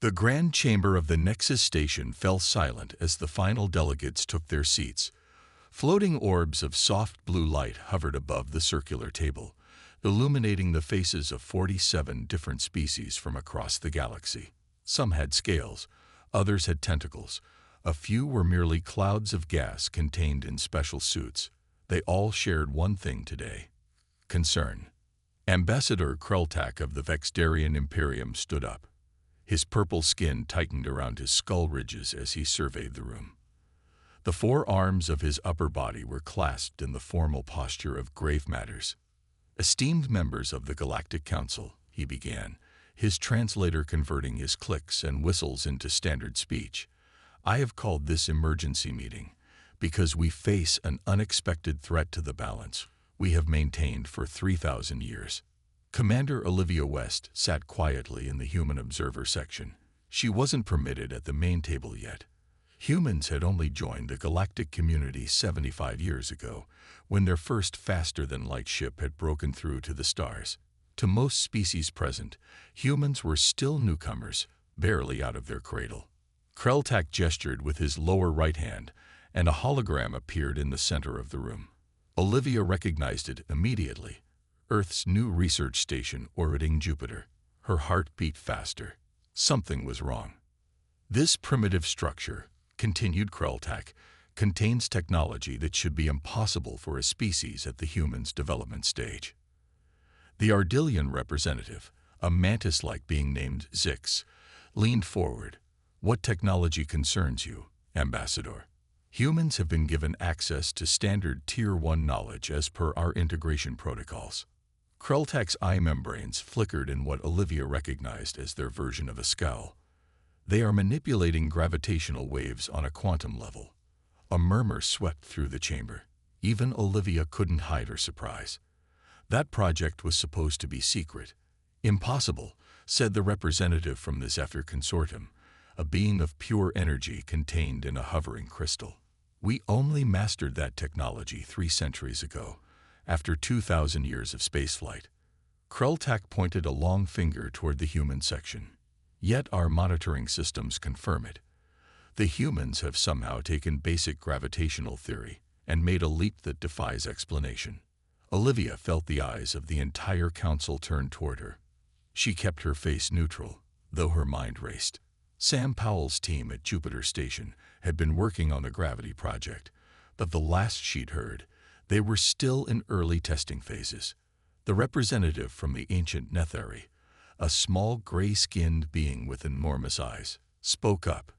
The grand chamber of the Nexus station fell silent as the final delegates took their seats. Floating orbs of soft blue light hovered above the circular table, illuminating the faces of 47 different species from across the galaxy. Some had scales, others had tentacles. A few were merely clouds of gas contained in special suits. They all shared one thing today: concern. Ambassador Kreltak of the Vexdarian Imperium stood up. His purple skin tightened around his skull ridges as he surveyed the room. The four arms of his upper body were clasped in the formal posture of grave matters. "Esteemed members of the Galactic Council," he began, his translator converting his clicks and whistles into standard speech, "I have called this emergency meeting because we face an unexpected threat to the balance we have maintained for 3,000 years. Commander Olivia West sat quietly in the human observer section. She wasn't permitted at the main table yet. Humans had only joined the galactic community 75 years ago, when their first faster-than-light ship had broken through to the stars. To most species present, humans were still newcomers, barely out of their cradle. Kreltak gestured with his lower right hand, and a hologram appeared in the center of the room. Olivia recognized it immediately. Earth's new research station orbiting Jupiter. Her heart beat faster. Something was wrong. "This primitive structure," continued Kreltak, "contains technology that should be impossible for a species at the human's development stage." The Ardillian representative, a mantis-like being named Zix, leaned forward. "What technology concerns you, Ambassador?" "Humans have been given access to standard Tier 1 knowledge as per our integration protocols." Kreltak's eye membranes flickered in what Olivia recognized as their version of a scowl. "They are manipulating gravitational waves on a quantum level." A murmur swept through the chamber. Even Olivia couldn't hide her surprise. "That project was supposed to be secret." "Impossible," said the representative from the Zephyr Consortium, a being of pure energy contained in a hovering crystal. "We only mastered that technology 3 centuries ago, after 2,000 years of spaceflight." Kreltak pointed a long finger toward the human section. "Yet our monitoring systems confirm it. The humans have somehow taken basic gravitational theory and made a leap that defies explanation." Olivia felt the eyes of the entire council turn toward her. She kept her face neutral, though her mind raced. Sam Powell's team at Jupiter Station had been working on the gravity project, but the last she'd heard, they were still in early testing phases. The representative from the ancient Netheri, a small gray-skinned being with enormous eyes, spoke up.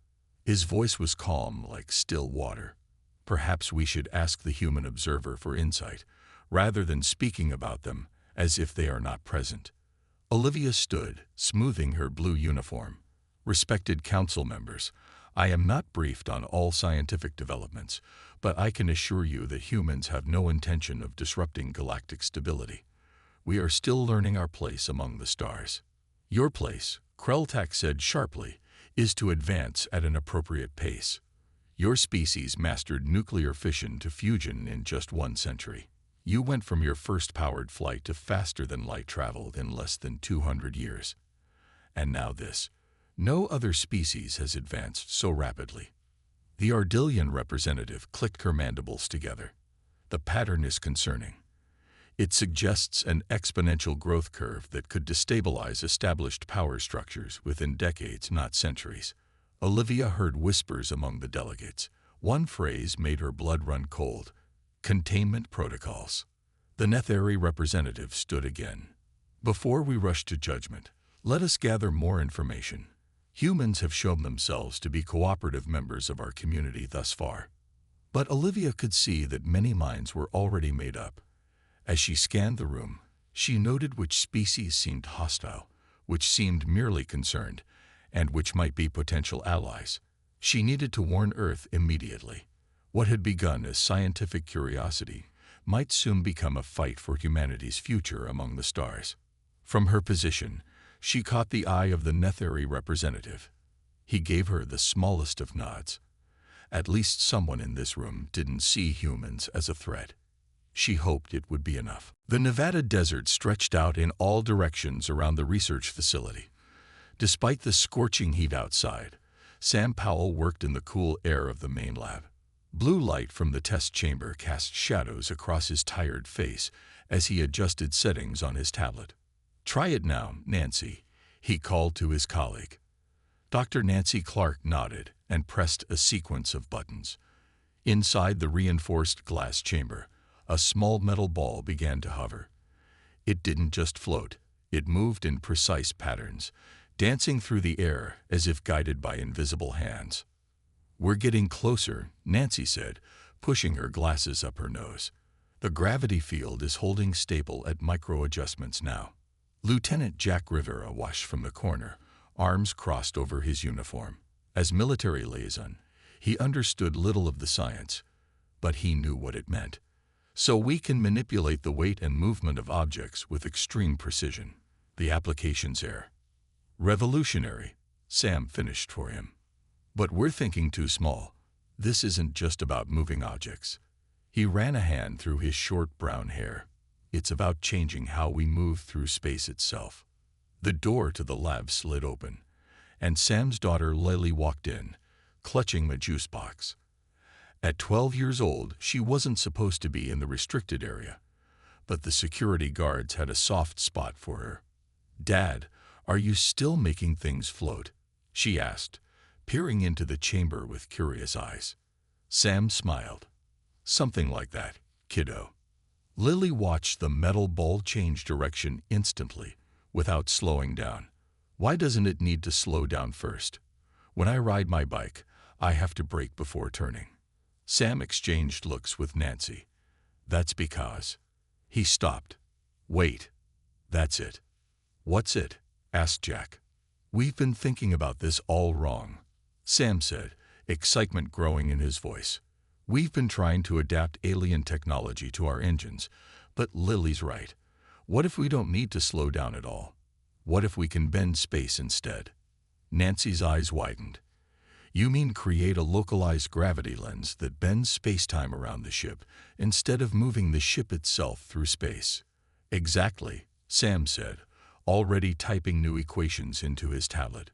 His voice was calm like still water. "Perhaps we should ask the human observer for insight, rather than speaking about them as if they are not present." Olivia stood, smoothing her blue uniform. "Respected council members, I am not briefed on all scientific developments, but I can assure you that humans have no intention of disrupting galactic stability. We are still learning our place among the stars." "Your place," Kreltak said sharply, "is to advance at an appropriate pace. Your species mastered nuclear fission to fusion in just 1 century. You went from your first powered flight to faster-than-light travel in less than 200 years. And now this. No other species has advanced so rapidly." The Ardillian representative clicked her mandibles together. "The pattern is concerning. It suggests an exponential growth curve that could destabilize established power structures within decades, not centuries." Olivia heard whispers among the delegates. One phrase made her blood run cold: "Containment protocols." The Netheri representative stood again. "Before we rush to judgment, let us gather more information. Humans have shown themselves to be cooperative members of our community thus far." But Olivia could see that many minds were already made up. As she scanned the room, she noted which species seemed hostile, which seemed merely concerned, and which might be potential allies. She needed to warn Earth immediately. What had begun as scientific curiosity might soon become a fight for humanity's future among the stars. From her position, she caught the eye of the Netheri representative. He gave her the smallest of nods. At least someone in this room didn't see humans as a threat. She hoped it would be enough. The Nevada desert stretched out in all directions around the research facility. Despite the scorching heat outside, Sam Powell worked in the cool air of the main lab. Blue light from the test chamber cast shadows across his tired face as he adjusted settings on his tablet. "Try it now, Nancy," he called to his colleague. Dr. Nancy Clark nodded and pressed a sequence of buttons. Inside the reinforced glass chamber, a small metal ball began to hover. It didn't just float, it moved in precise patterns, dancing through the air as if guided by invisible hands. "We're getting closer," Nancy said, pushing her glasses up her nose. "The gravity field is holding stable at micro-adjustments now." Lieutenant Jack Rivera watched from the corner, arms crossed over his uniform. As military liaison, he understood little of the science, but he knew what it meant. "So we can manipulate the weight and movement of objects with extreme precision." The application's there. "Revolutionary," Sam finished for him. "But we're thinking too small. This isn't just about moving objects." He ran a hand through his short brown hair. "It's about changing how we move through space itself." The door to the lab slid open, and Sam's daughter Lily walked in, clutching a juice box. At 12 years old, she wasn't supposed to be in the restricted area, but the security guards had a soft spot for her. "Dad, are you still making things float?" she asked, peering into the chamber with curious eyes. Sam smiled. "Something like that, kiddo." Lily watched the metal ball change direction instantly, without slowing down. "Why doesn't it need to slow down first? When I ride my bike, I have to brake before turning." Sam exchanged looks with Nancy. "That's because." He stopped. "Wait. That's it." "What's it?" asked Jack. "We've been thinking about this all wrong," Sam said, excitement growing in his voice. "We've been trying to adapt alien technology to our engines, but Lily's right. What if we don't need to slow down at all? What if we can bend space instead?" Nancy's eyes widened. "You mean create a localized gravity lens that bends space-time around the ship instead of moving the ship itself through space?" "Exactly," Sam said, already typing new equations into his tablet.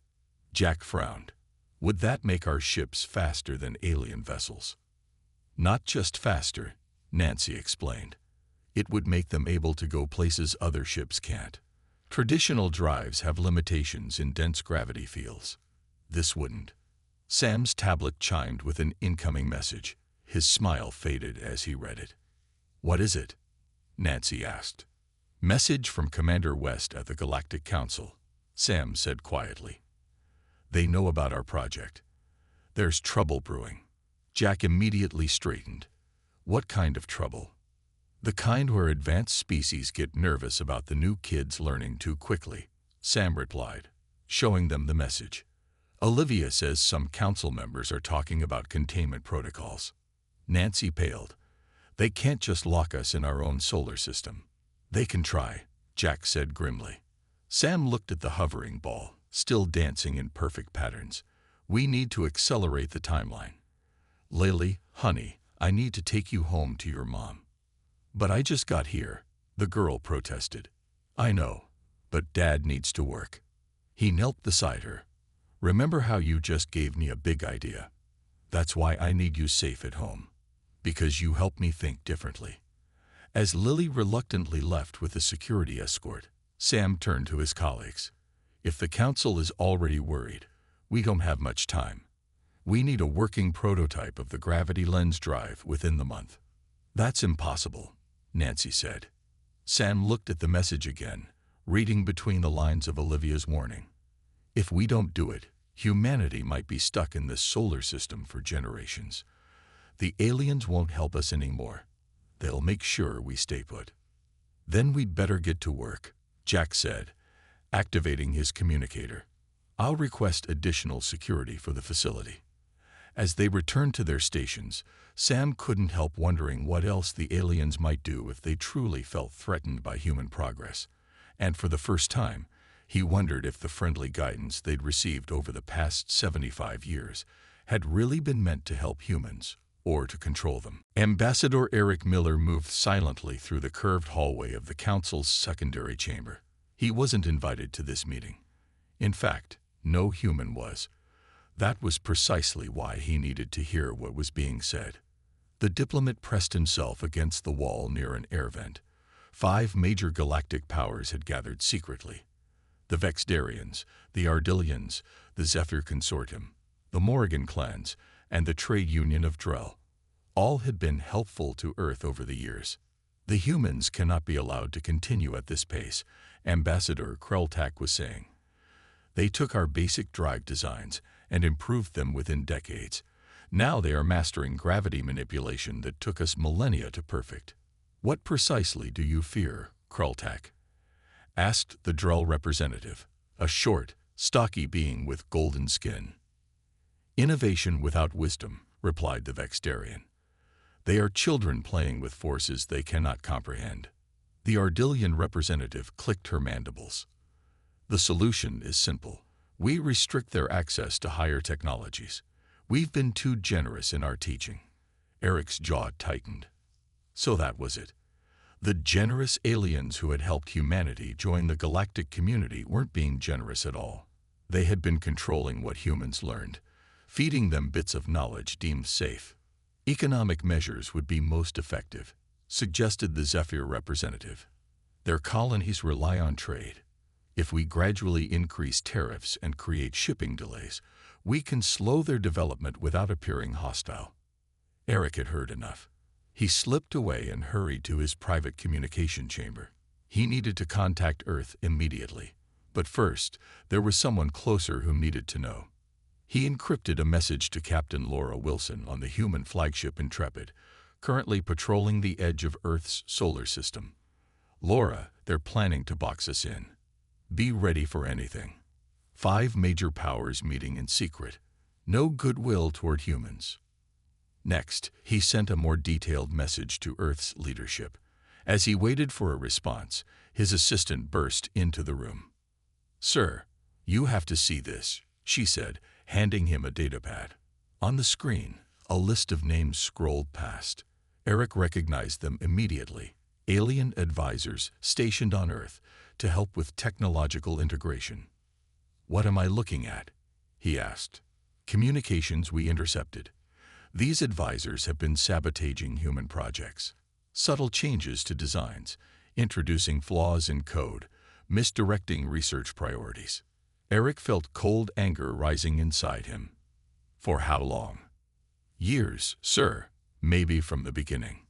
Jack frowned. "Would that make our ships faster than alien vessels?" "Not just faster," Nancy explained. "It would make them able to go places other ships can't. Traditional drives have limitations in dense gravity fields. This wouldn't." Sam's tablet chimed with an incoming message. His smile faded as he read it. "What is it?" Nancy asked. "Message from Commander West at the Galactic Council," Sam said quietly. "They know about our project. There's trouble brewing." Jack immediately straightened. "What kind of trouble?" "The kind where advanced species get nervous about the new kids learning too quickly," Sam replied, showing them the message. "Olivia says some council members are talking about containment protocols." Nancy paled. "They can't just lock us in our own solar system." "They can try," Jack said grimly. Sam looked at the hovering ball, still dancing in perfect patterns. "We need to accelerate the timeline." "Lily, honey, I need to take you home to your mom." "But I just got here," the girl protested. "I know, but Dad needs to work." He knelt beside her. "Remember how you just gave me a big idea? That's why I need you safe at home. Because you help me think differently." As Lily reluctantly left with the security escort, Sam turned to his colleagues. "If the council is already worried, we don't have much time. We need a working prototype of the gravity lens drive within the month." "That's impossible," Nancy said. Sam looked at the message again, reading between the lines of Olivia's warning. "If we don't do it, humanity might be stuck in this solar system for generations. The aliens won't help us anymore. They'll make sure we stay put." "Then we'd better get to work," Jack said, activating his communicator. "I'll request additional security for the facility." As they returned to their stations, Sam couldn't help wondering what else the aliens might do if they truly felt threatened by human progress. And for the first time, he wondered if the friendly guidance they'd received over the past 75 years had really been meant to help humans or to control them. Ambassador Eric Miller moved silently through the curved hallway of the council's secondary chamber. He wasn't invited to this meeting. In fact, no human was. That was precisely why he needed to hear what was being said. The diplomat pressed himself against the wall near an air vent. 5 major galactic powers had gathered secretly. The Vexdarians, the Ardillians, the Zephyr Consortium, the Morrigan clans, and the Trade Union of Drell. All had been helpful to Earth over the years. The humans cannot be allowed to continue at this pace, Ambassador Kreltak was saying. They took our basic drive designs and improved them within decades. Now they are mastering gravity manipulation that took us millennia to perfect. What precisely do you fear, Kreltak? Asked the Drell representative, a short, stocky being with golden skin. Innovation without wisdom, replied the Vexdarian. They are children playing with forces they cannot comprehend. The Ardillian representative clicked her mandibles. The solution is simple. We restrict their access to higher technologies. We've been too generous in our teaching. Eric's jaw tightened. So that was it. The generous aliens who had helped humanity join the galactic community weren't being generous at all. They had been controlling what humans learned, feeding them bits of knowledge deemed safe. Economic measures would be most effective, suggested the Zephyr representative. Their colonies rely on trade. If we gradually increase tariffs and create shipping delays, we can slow their development without appearing hostile. Eric had heard enough. He slipped away and hurried to his private communication chamber. He needed to contact Earth immediately. But first, there was someone closer who needed to know. He encrypted a message to Captain Laura Wilson on the human flagship Intrepid, currently patrolling the edge of Earth's solar system. Laura, they're planning to box us in. Be ready for anything. 5 major powers meeting in secret. No goodwill toward humans. Next, he sent a more detailed message to Earth's leadership. As he waited for a response, his assistant burst into the room. "Sir, you have to see this," she said, handing him a datapad. On the screen, a list of names scrolled past. Eric recognized them immediately. Alien advisors stationed on Earth to help with technological integration. "What am I looking at?" he asked. "Communications we intercepted. These advisors have been sabotaging human projects. Subtle changes to designs, introducing flaws in code, misdirecting research priorities." Eric felt cold anger rising inside him. For how long? Years, sir, maybe from the beginning.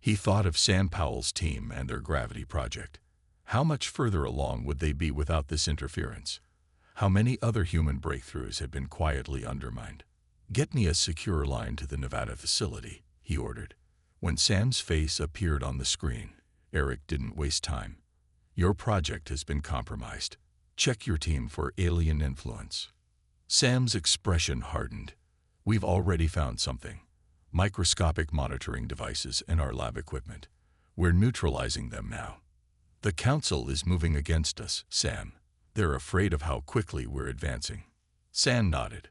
He thought of Sam Powell's team and their gravity project. How much further along would they be without this interference? How many other human breakthroughs had been quietly undermined? "Get me a secure line to the Nevada facility," he ordered. When Sam's face appeared on the screen, Eric didn't waste time. "Your project has been compromised. Check your team for alien influence." Sam's expression hardened. "We've already found something. Microscopic monitoring devices in our lab equipment. We're neutralizing them now." "The Council is moving against us, Sam. They're afraid of how quickly we're advancing." Sam nodded.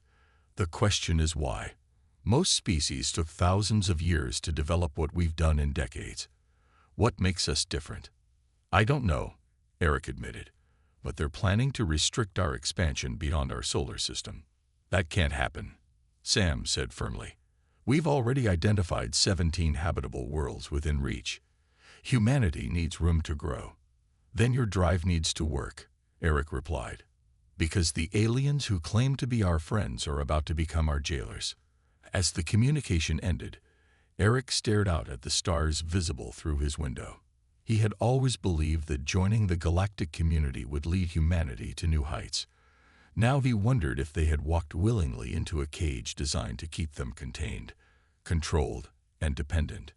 "The question is why. Most species took thousands of years to develop what we've done in decades. What makes us different?" "I don't know," Eric admitted. "But they're planning to restrict our expansion beyond our solar system." "That can't happen," Sam said firmly. "We've already identified 17 habitable worlds within reach. Humanity needs room to grow." "Then your drive needs to work," Eric replied. "Because the aliens who claim to be our friends are about to become our jailers." As the communication ended, Eric stared out at the stars visible through his window. He had always believed that joining the galactic community would lead humanity to new heights. Now he wondered if they had walked willingly into a cage designed to keep them contained, controlled, and dependent.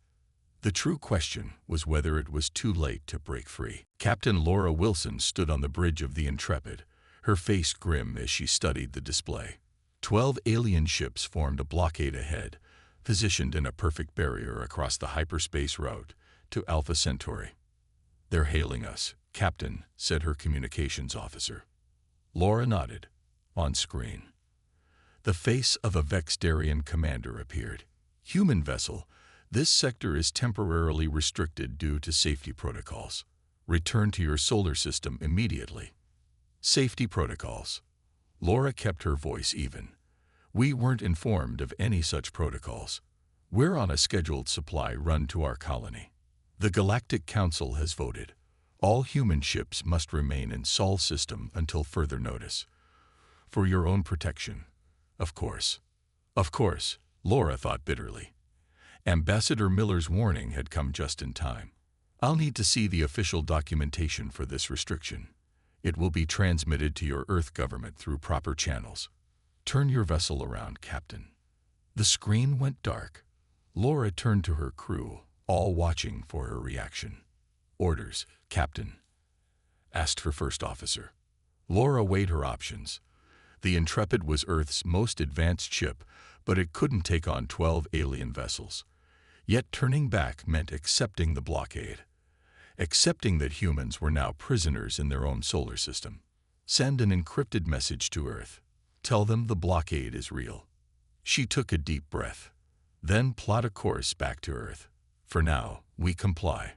The true question was whether it was too late to break free. Captain Laura Wilson stood on the bridge of the Intrepid, her face grim as she studied the display. 12 alien ships formed a blockade ahead, positioned in a perfect barrier across the hyperspace route to Alpha Centauri. "They're hailing us, Captain," said her communications officer. Laura nodded. On screen, the face of a Vexdarian commander appeared. "Human vessel, this sector is temporarily restricted due to safety protocols. Return to your solar system immediately." Safety protocols. Laura kept her voice even. We weren't informed of any such protocols. We're on a scheduled supply run to our colony. The Galactic Council has voted. All human ships must remain in Sol system until further notice. For your own protection. Of course. Of course, Laura thought bitterly. Ambassador Miller's warning had come just in time. I'll need to see the official documentation for this restriction. It will be transmitted to your Earth government through proper channels. Turn your vessel around, Captain. The screen went dark. Laura turned to her crew, all watching for her reaction. Orders, Captain. Asked her first officer. Laura weighed her options. The Intrepid was Earth's most advanced ship, but it couldn't take on 12 alien vessels. Yet turning back meant accepting the blockade. Accepting that humans were now prisoners in their own solar system. Send an encrypted message to Earth. Tell them the blockade is real. She took a deep breath. Then plot a course back to Earth. For now, we comply.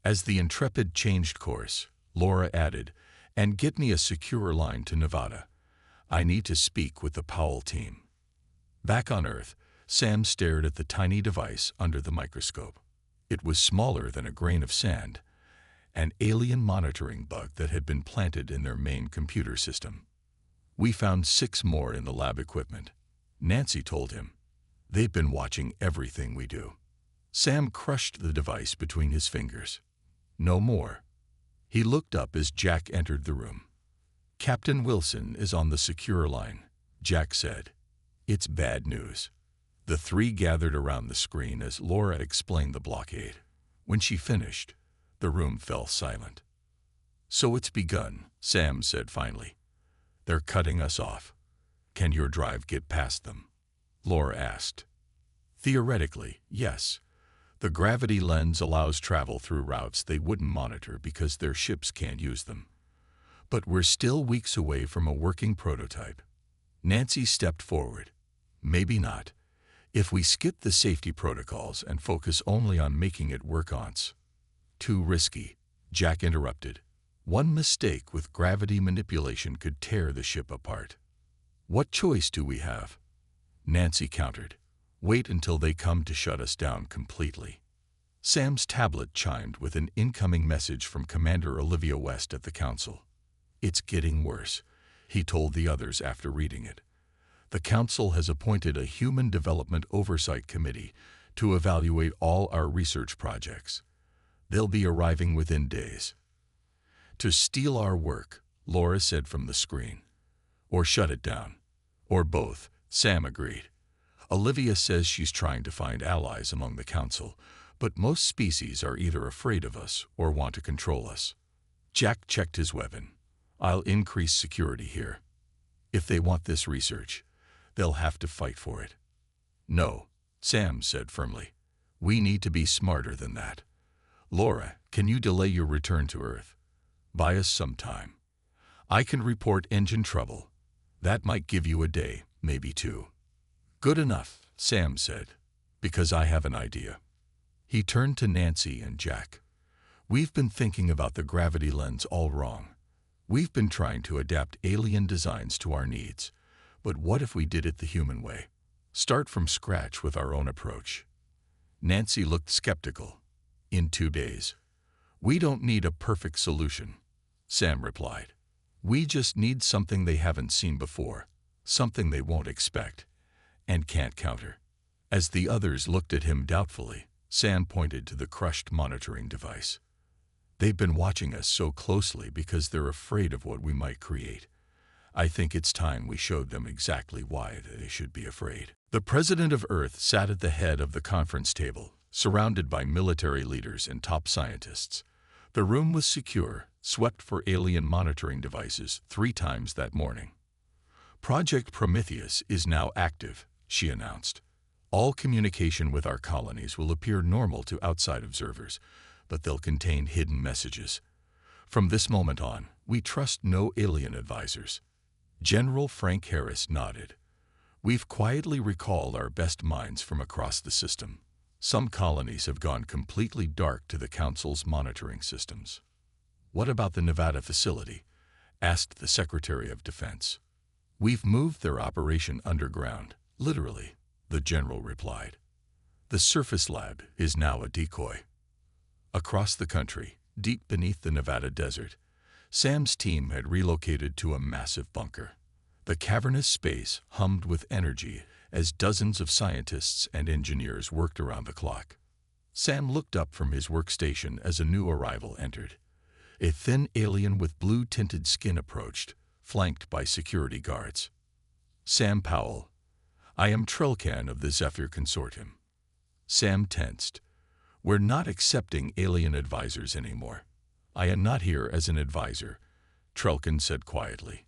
As the Intrepid changed course, Laura added, and get me a secure line to Nevada. I need to speak with the Powell team. Back on Earth, Sam stared at the tiny device under the microscope. It was smaller than a grain of sand, an alien monitoring bug that had been planted in their main computer system. We found 6 more in the lab equipment. Nancy told him. They've been watching everything we do. Sam crushed the device between his fingers. No more. He looked up as Jack entered the room. Captain Wilson is on the secure line, Jack said. It's bad news. The 3 gathered around the screen as Laura explained the blockade. When she finished, the room fell silent. So it's begun, Sam said finally. They're cutting us off. Can your drive get past them? Laura asked. Theoretically, yes. The gravity lens allows travel through routes they wouldn't monitor because their ships can't use them. But we're still weeks away from a working prototype. Nancy stepped forward. Maybe not. If we skip the safety protocols and focus only on making it work once. Too risky, Jack interrupted. One mistake with gravity manipulation could tear the ship apart. What choice do we have? Nancy countered. Wait until they come to shut us down completely. Sam's tablet chimed with an incoming message from Commander Olivia West at the Council. It's getting worse, he told the others after reading it. The Council has appointed a Human Development Oversight Committee to evaluate all our research projects. They'll be arriving within days. To steal our work, Laura said from the screen. Or shut it down. Or both, Sam agreed. Olivia says she's trying to find allies among the Council, but most species are either afraid of us or want to control us. Jack checked his weapon. I'll increase security here. If they want this research, they'll have to fight for it. No, Sam said firmly. We need to be smarter than that. Laura, can you delay your return to Earth? Buy us some time. I can report engine trouble. That might give you a day, maybe 2. Good enough, Sam said, because I have an idea. He turned to Nancy and Jack. We've been thinking about the gravity lens all wrong. We've been trying to adapt alien designs to our needs. But what if we did it the human way? Start from scratch with our own approach. Nancy looked skeptical. In 2 days. We don't need a perfect solution, Sam replied. We just need something they haven't seen before, something they won't expect, and can't counter. As the others looked at him doubtfully, Sam pointed to the crushed monitoring device. They've been watching us so closely because they're afraid of what we might create. I think it's time we showed them exactly why they should be afraid. The President of Earth sat at the head of the conference table, surrounded by military leaders and top scientists. The room was secure, swept for alien monitoring devices 3 times that morning. Project Prometheus is now active, she announced. All communication with our colonies will appear normal to outside observers, but they'll contain hidden messages. From this moment on, we trust no alien advisors. General Frank Harris nodded. We've quietly recalled our best minds from across the system. Some colonies have gone completely dark to the Council's monitoring systems. What about the Nevada facility? asked the Secretary of Defense. "We've moved their operation underground, literally," the general replied. "The surface lab is now a decoy." Across the country, deep beneath the Nevada desert, Sam's team had relocated to a massive bunker. The cavernous space hummed with energy as dozens of scientists and engineers worked around the clock. Sam looked up from his workstation as a new arrival entered. A thin alien with blue-tinted skin approached, flanked by security guards. "Sam Powell, I am Trelkan of the Zephyr Consortium." Sam tensed. "We're not accepting alien advisors anymore." "I am not here as an advisor," Trelkan said quietly.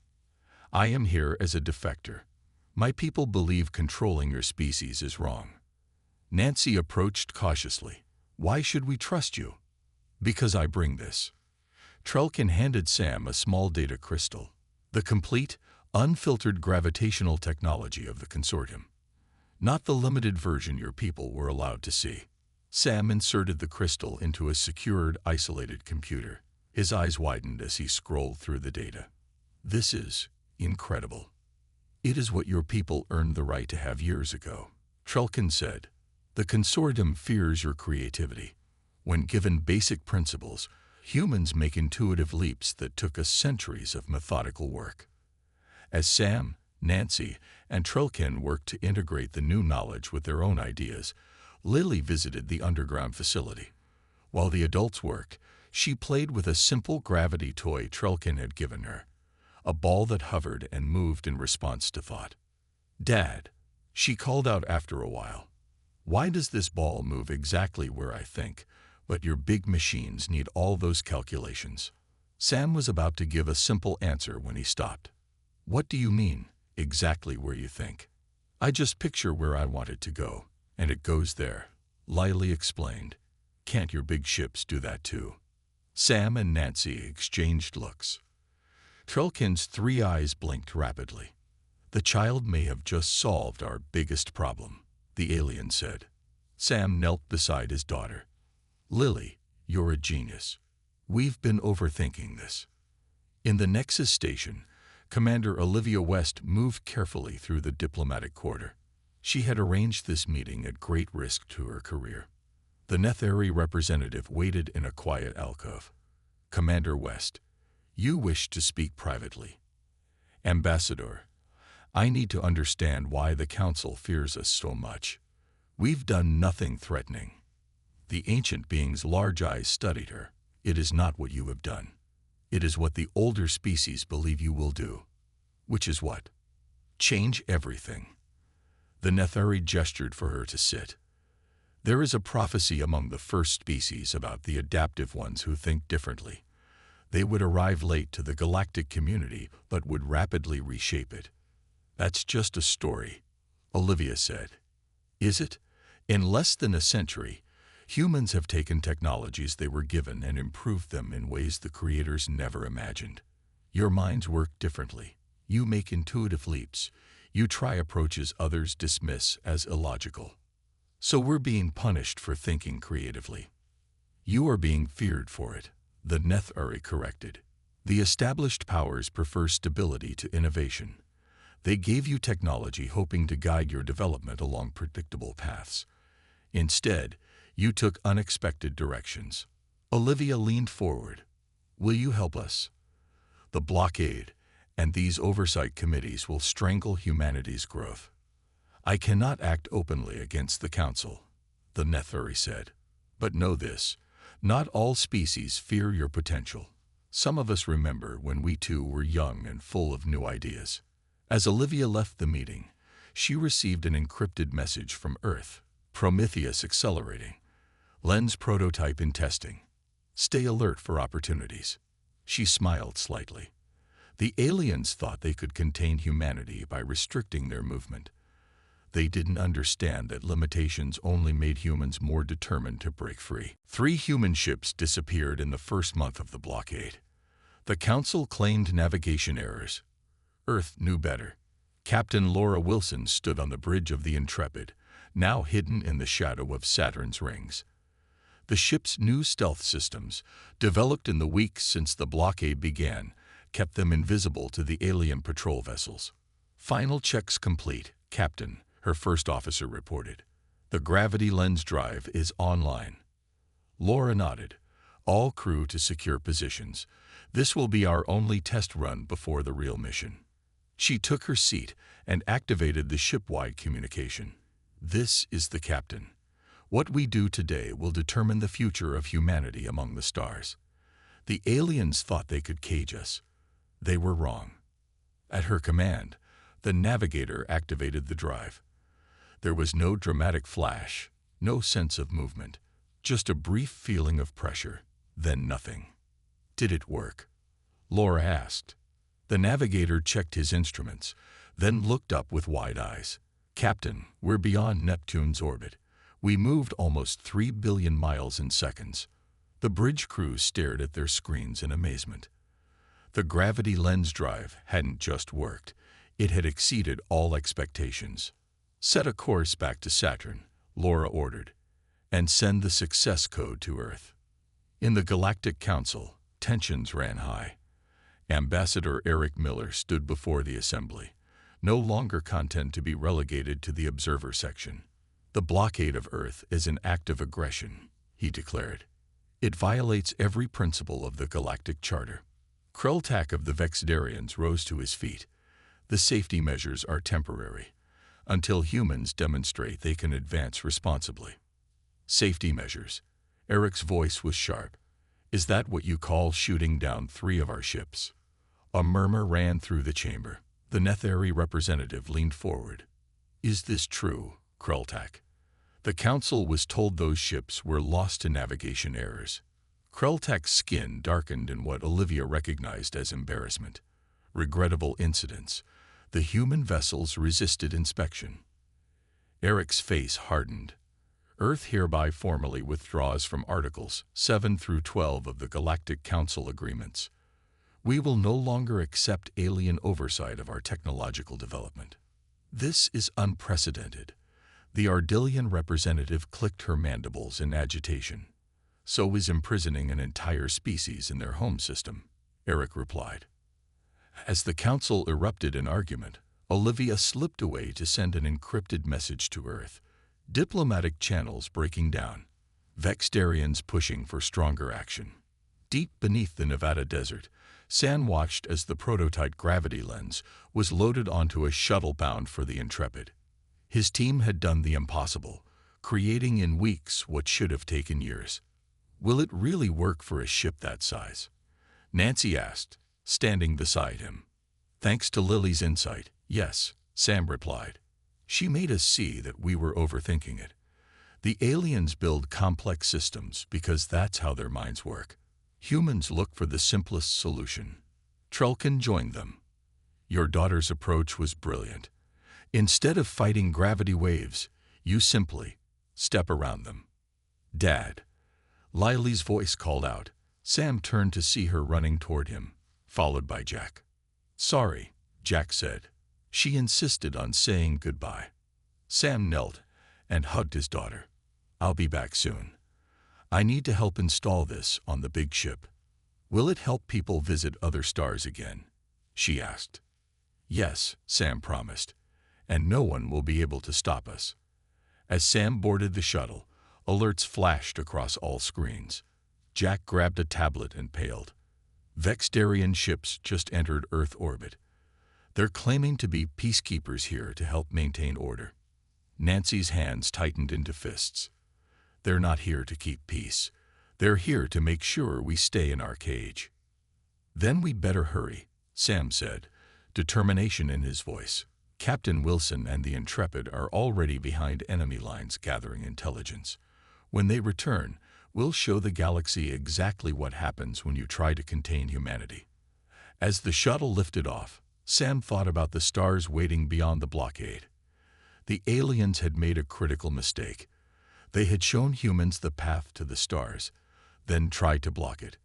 "I am here as a defector. My people believe controlling your species is wrong." Nancy approached cautiously. "Why should we trust you?" "Because I bring this." Trelkan handed Sam a small data crystal, the complete, unfiltered gravitational technology of the consortium. Not the limited version your people were allowed to see. Sam inserted the crystal into a secured, isolated computer. His eyes widened as he scrolled through the data. "This is incredible. It is what your people earned the right to have years ago," Trelkan said. "The consortium fears your creativity. When given basic principles, humans make intuitive leaps that took us centuries of methodical work." As Sam, Nancy, and Trelkan worked to integrate the new knowledge with their own ideas, Lily visited the underground facility. While the adults worked, she played with a simple gravity toy Trelkan had given her, a ball that hovered and moved in response to thought. "Dad," she called out after a while, "why does this ball move exactly where I think, but your big machines need all those calculations?" Sam was about to give a simple answer when he stopped. "What do you mean, exactly where you think?" "I just picture where I want it to go, and it goes there," Lily explained. "Can't your big ships do that too?" Sam and Nancy exchanged looks. Trelkan's 3 eyes blinked rapidly. "The child may have just solved our biggest problem," the alien said. Sam knelt beside his daughter. "Lily, you're a genius. We've been overthinking this." In the Nexus station, Commander Olivia West moved carefully through the diplomatic corridor. She had arranged this meeting at great risk to her career. The Netheri representative waited in a quiet alcove. "Commander West, you wish to speak privately." "Ambassador, I need to understand why the Council fears us so much. We've done nothing threatening." The ancient being's large eyes studied her. "It is not what you have done. It is what the older species believe you will do." "Which is what?" "Change everything." The Netheri gestured for her to sit. "There is a prophecy among the first species about the adaptive ones who think differently. They would arrive late to the galactic community but would rapidly reshape it." "That's just a story," Olivia said. "Is it? In less than a century, humans have taken technologies they were given and improved them in ways the creators never imagined. Your minds work differently. You make intuitive leaps. You try approaches others dismiss as illogical. So we're being punished for thinking creatively." "You are being feared for it," the Netheri corrected. "The established powers prefer stability to innovation. They gave you technology hoping to guide your development along predictable paths. Instead, you took unexpected directions." Olivia leaned forward. "Will you help us? The Blockade and these oversight committees will strangle humanity's growth." "I cannot act openly against the Council," the Netheri said. "But know this, not all species fear your potential. Some of us remember when we too were young and full of new ideas." As Olivia left the meeting, she received an encrypted message from Earth. "Prometheus accelerating. Lens prototype in testing. Stay alert for opportunities." She smiled slightly. The aliens thought they could contain humanity by restricting their movement. They didn't understand that limitations only made humans more determined to break free. 3 human ships disappeared in the first month of the blockade. The Council claimed navigation errors. Earth knew better. Captain Laura Wilson stood on the bridge of the Intrepid, now hidden in the shadow of Saturn's rings. The ship's new stealth systems, developed in the weeks since the blockade began, kept them invisible to the alien patrol vessels. "Final checks complete, Captain," her first officer reported. "The gravity lens drive is online." Laura nodded. "All crew to secure positions. This will be our only test run before the real mission." She took her seat and activated the ship-wide communication. "This is the captain. What we do today will determine the future of humanity among the stars. The aliens thought they could cage us. They were wrong." At her command, the navigator activated the drive. There was no dramatic flash, no sense of movement, just a brief feeling of pressure, then nothing. "Did it work?" Laura asked. The navigator checked his instruments, then looked up with wide eyes. "Captain, we're beyond Neptune's orbit. We moved almost 3 billion miles in seconds." The bridge crew stared at their screens in amazement. The gravity lens drive hadn't just worked, it had exceeded all expectations. "Set a course back to Saturn," Laura ordered, "and send the success code to Earth." In the Galactic Council, tensions ran high. Ambassador Eric Miller stood before the assembly, no longer content to be relegated to the observer section. "The blockade of Earth is an act of aggression," he declared. "It violates every principle of the Galactic Charter." Kreltak of the Vexdarians rose to his feet. "The safety measures are temporary, until humans demonstrate they can advance responsibly." "Safety measures?" Eric's voice was sharp. "Is that what you call shooting down 3 of our ships?" A murmur ran through the chamber. The Netheri representative leaned forward. "Is this true, Kreltak?" The council was told those ships were lost to navigation errors. Kreltak's skin darkened in what Olivia recognized as embarrassment. "Regrettable incidents. The human vessels resisted inspection." Eric's face hardened. "Earth hereby formally withdraws from Articles 7 through 12 of the Galactic Council agreements. We will no longer accept alien oversight of our technological development." "This is unprecedented." The Ardillian representative clicked her mandibles in agitation. "So is imprisoning an entire species in their home system," Eric replied. As the council erupted in argument, Olivia slipped away to send an encrypted message to Earth. Diplomatic channels breaking down. Vexdarians pushing for stronger action. Deep beneath the Nevada desert, San watched as the prototype gravity lens was loaded onto a shuttle bound for the Intrepid. His team had done the impossible, creating in weeks what should have taken years. "Will it really work for a ship that size?" Nancy asked, standing beside him. "Thanks to Lily's insight, yes," Sam replied. "She made us see that we were overthinking it. The aliens build complex systems because that's how their minds work. Humans look for the simplest solution." Trelkin joined them. "Your daughter's approach was brilliant. Instead of fighting gravity waves, you simply step around them." "Dad," Lily's voice called out. Sam turned to see her running toward him, followed by Jack. "Sorry," Jack said. She insisted on saying goodbye. Sam knelt and hugged his daughter. "I'll be back soon. I need to help install this on the big ship." "Will it help people visit other stars again?" she asked. "Yes," Sam promised, "and no one will be able to stop us." As Sam boarded the shuttle, alerts flashed across all screens. Jack grabbed a tablet and paled. Vexdarian ships just entered Earth orbit. They're claiming to be peacekeepers here to help maintain order. Nancy's hands tightened into fists. "They're not here to keep peace. They're here to make sure we stay in our cage." "Then we'd better hurry," Sam said, determination in his voice. "Captain Wilson and the Intrepid are already behind enemy lines gathering intelligence. When they return, we'll show the galaxy exactly what happens when you try to contain humanity." As the shuttle lifted off, Sam thought about the stars waiting beyond the blockade. The aliens had made a critical mistake. They had shown humans the path to the stars, then tried to block it.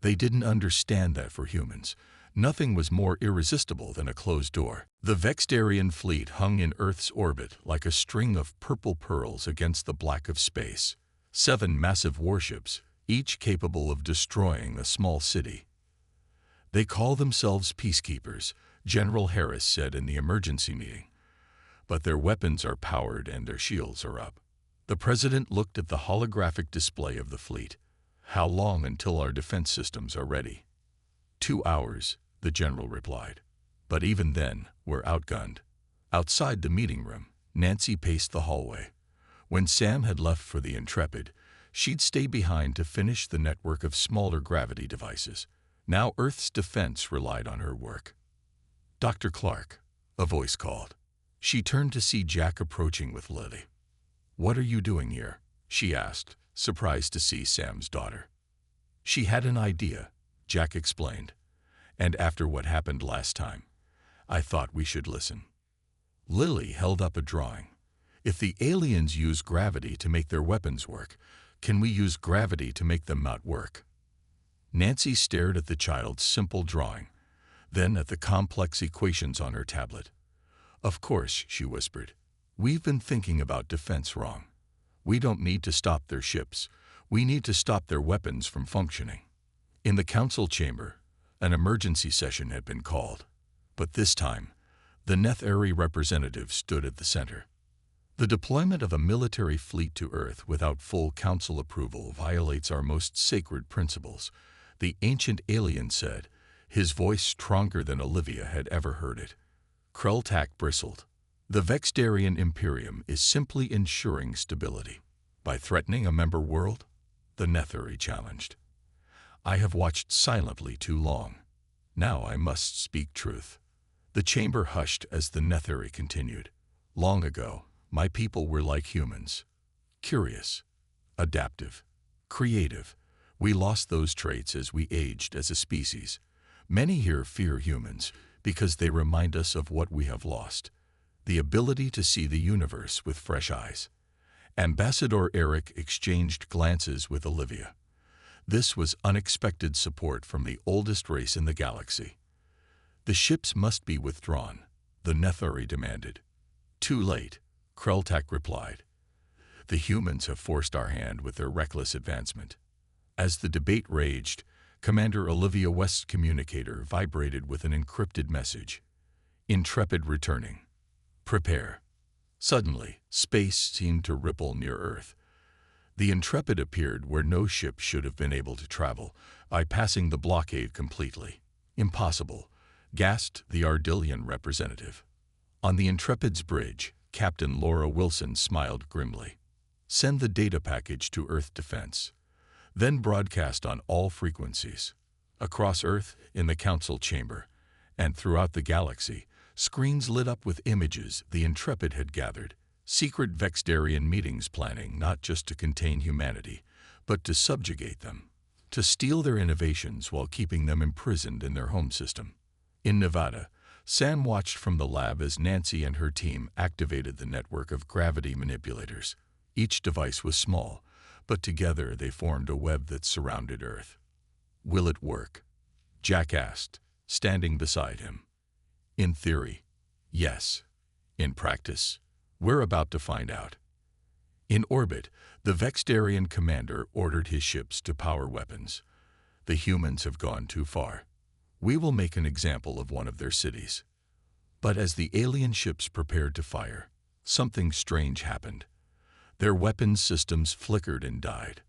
They didn't understand that for humans, nothing was more irresistible than a closed door. The Vexdarian fleet hung in Earth's orbit like a string of purple pearls against the black of space. 7 massive warships, each capable of destroying a small city. They call themselves peacekeepers, General Harris said in the emergency meeting. But their weapons are powered and their shields are up. The president looked at the holographic display of the fleet. How long until our defense systems are ready? 2 hours, the general replied. But even then, we're outgunned. Outside the meeting room, Nancy paced the hallway. When Sam had left for the Intrepid, she'd stay behind to finish the network of smaller gravity devices. Now Earth's defense relied on her work. Dr. Clark, a voice called. She turned to see Jack approaching with Lily. "What are you doing here?" she asked, surprised to see Sam's daughter. "She had an idea," Jack explained. "And after what happened last time, I thought we should listen." Lily held up a drawing. "If the aliens use gravity to make their weapons work, can we use gravity to make them not work?" Nancy stared at the child's simple drawing, then at the complex equations on her tablet. "Of course," she whispered. "We've been thinking about defense wrong. We don't need to stop their ships. We need to stop their weapons from functioning." In the council chamber, an emergency session had been called. But this time, the Netheri representative stood at the center. "The deployment of a military fleet to Earth without full council approval violates our most sacred principles," the ancient alien said, his voice stronger than Olivia had ever heard it. Krelltak bristled. "The Vexdarian Imperium is simply ensuring stability. By threatening a member world?" the Netheri challenged. "I have watched silently too long. Now I must speak truth." The chamber hushed as the Netheri continued. "Long ago, my people were like humans. Curious, adaptive, creative. We lost those traits as we aged as a species. Many here fear humans because they remind us of what we have lost: the ability to see the universe with fresh eyes." Ambassador Eric exchanged glances with Olivia. This was unexpected support from the oldest race in the galaxy. "The ships must be withdrawn," the Netheri demanded. "Too late," Krelltak replied. "The humans have forced our hand with their reckless advancement." As the debate raged, Commander Olivia West's communicator vibrated with an encrypted message. "Intrepid returning. Prepare." Suddenly, space seemed to ripple near Earth. The Intrepid appeared where no ship should have been able to travel, bypassing the blockade completely. "Impossible," gasped the Ardillian representative. On the Intrepid's bridge, Captain Laura Wilson smiled grimly. "Send the data package to Earth Defense. Then broadcast on all frequencies." Across Earth, in the council chamber, and throughout the galaxy, screens lit up with images the Intrepid had gathered. Secret Vexdarian meetings planning not just to contain humanity, but to subjugate them, to steal their innovations while keeping them imprisoned in their home system. In Nevada, Sam watched from the lab as Nancy and her team activated the network of gravity manipulators. Each device was small, but together they formed a web that surrounded Earth. "Will it work?" Jack asked, standing beside him. "In theory, yes. In practice, we're about to find out." In orbit, the Vexdarian commander ordered his ships to power weapons. "The humans have gone too far. We will make an example of one of their cities." But as the alien ships prepared to fire, something strange happened. Their weapons systems flickered and died.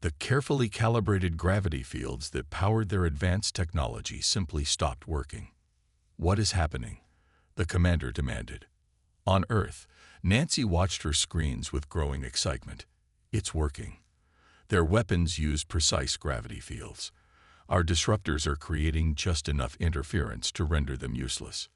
The carefully calibrated gravity fields that powered their advanced technology simply stopped working. "What is happening?" the commander demanded. On Earth, Nancy watched her screens with growing excitement. "It's working. Their weapons use precise gravity fields. Our disruptors are creating just enough interference to render them useless."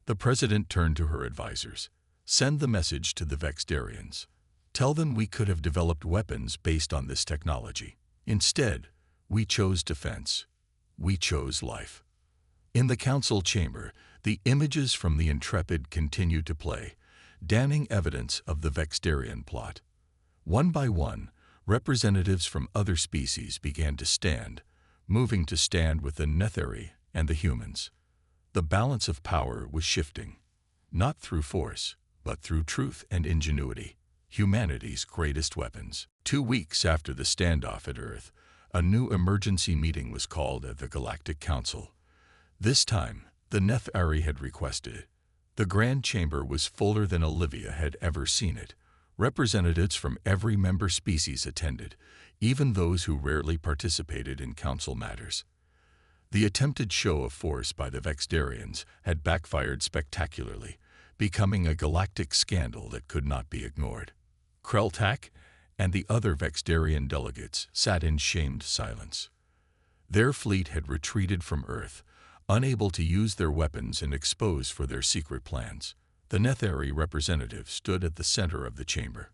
The president turned to her advisors. "Send the message to the Vexdarians. Tell them we could have developed weapons based on this technology. Instead, we chose defense. We chose life." In the council chamber, the images from the Intrepid continued to play, damning evidence of the Vexdarian plot. One by one, representatives from other species began to stand, moving to stand with the Netheri and the humans. The balance of power was shifting, not through force, but through truth and ingenuity, humanity's greatest weapons. 2 weeks after the standoff at Earth, a new emergency meeting was called at the Galactic Council. This time, the Nethari had requested it. The grand chamber was fuller than Olivia had ever seen it. Representatives from every member species attended, even those who rarely participated in council matters. The attempted show of force by the Vexdarians had backfired spectacularly, becoming a galactic scandal that could not be ignored. Kreltak and the other Vexdarian delegates sat in shamed silence. Their fleet had retreated from Earth, unable to use their weapons and exposed for their secret plans. The Nethari representative stood at the center of the chamber.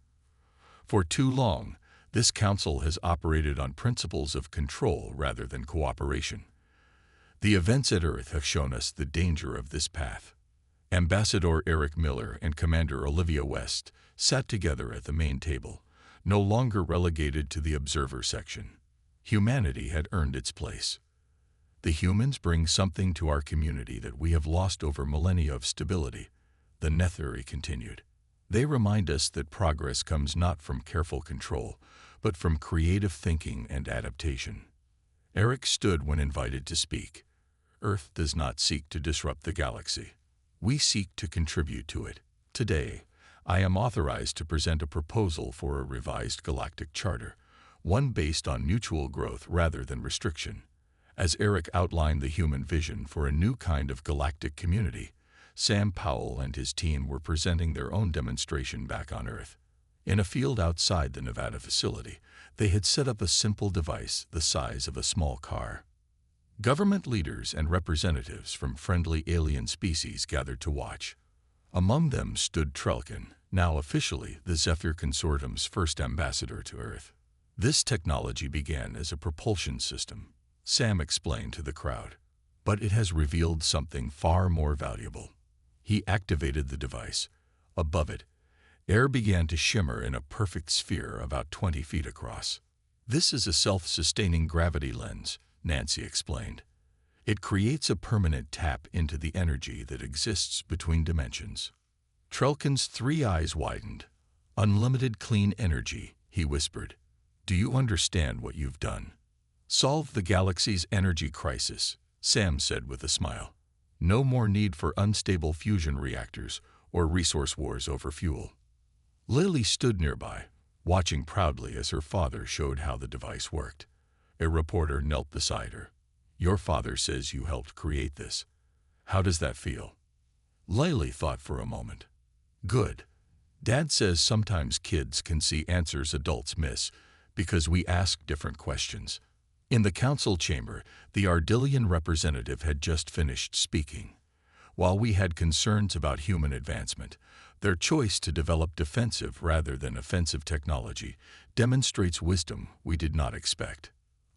For too long, this council has operated on principles of control rather than cooperation. The events at Earth have shown us the danger of this path. Ambassador Eric Miller and Commander Olivia West sat together at the main table, no longer relegated to the observer section. Humanity had earned its place. The humans bring something to our community that we have lost over millennia of stability, the Nethari continued. They remind us that progress comes not from careful control, but from creative thinking and adaptation. Eric stood when invited to speak. Earth does not seek to disrupt the galaxy. We seek to contribute to it. Today, I am authorized to present a proposal for a revised galactic charter, one based on mutual growth rather than restriction. As Eric outlined the human vision for a new kind of galactic community, Sam Powell and his team were presenting their own demonstration back on Earth. In a field outside the Nevada facility, they had set up a simple device the size of a small car. Government leaders and representatives from friendly alien species gathered to watch. Among them stood Trelkin, now officially the Zephyr Consortium's first ambassador to Earth. This technology began as a propulsion system, Sam explained to the crowd, but it has revealed something far more valuable. He activated the device. Above it, air began to shimmer in a perfect sphere about 20 feet across. This is a self-sustaining gravity lens, Nancy explained. It creates a permanent tap into the energy that exists between dimensions. Trelkin's three eyes widened. Unlimited clean energy, he whispered. Do you understand what you've done? Solve the galaxy's energy crisis, Sam said with a smile. No more need for unstable fusion reactors or resource wars over fuel. Lily stood nearby, watching proudly as her father showed how the device worked. A reporter knelt beside her. Your father says you helped create this. How does that feel? Lily thought for a moment. Good. Dad says sometimes kids can see answers adults miss because we ask different questions. In the council chamber, the Ardillian representative had just finished speaking. While we had concerns about human advancement, their choice to develop defensive rather than offensive technology demonstrates wisdom we did not expect.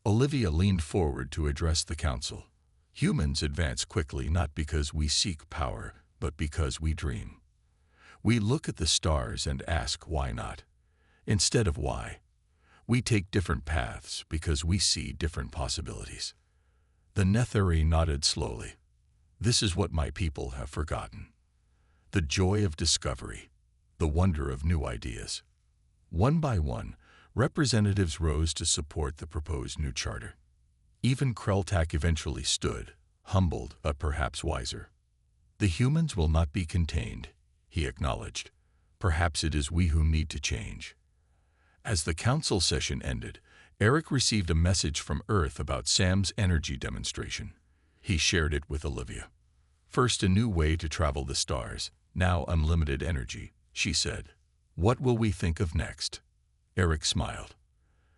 Olivia leaned forward to address the council. Humans advance quickly not because we seek power, but because we dream. We look at the stars and ask why not, instead of why. We take different paths because we see different possibilities. The Nethari nodded slowly. This is what my people have forgotten. The joy of discovery, the wonder of new ideas. One by one, representatives rose to support the proposed new charter. Even Kreltak eventually stood, humbled but perhaps wiser. The humans will not be contained, he acknowledged. Perhaps it is we who need to change. As the council session ended, Eric received a message from Earth about Sam's energy demonstration. He shared it with Olivia. First, a new way to travel the stars, now unlimited energy, she said. What will we think of next? Eric smiled.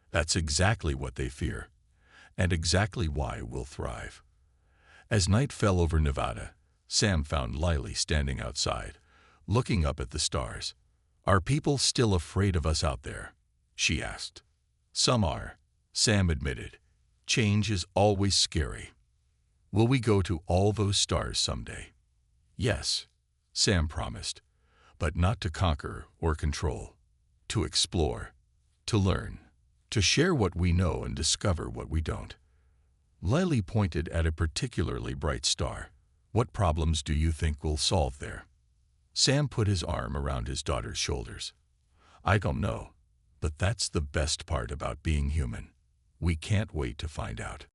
That's exactly what they fear, and exactly why we'll thrive. As night fell over Nevada, Sam found Lily standing outside, looking up at the stars. Are people still afraid of us out there? She asked. Some are, Sam admitted. Change is always scary. Will we go to all those stars someday? Yes, Sam promised, but not to conquer or control. To explore, to learn, to share what we know and discover what we don't. Lily pointed at a particularly bright star. What problems do you think we'll solve there? Sam put his arm around his daughter's shoulders. I don't know. But that's the best part about being human. We can't wait to find out.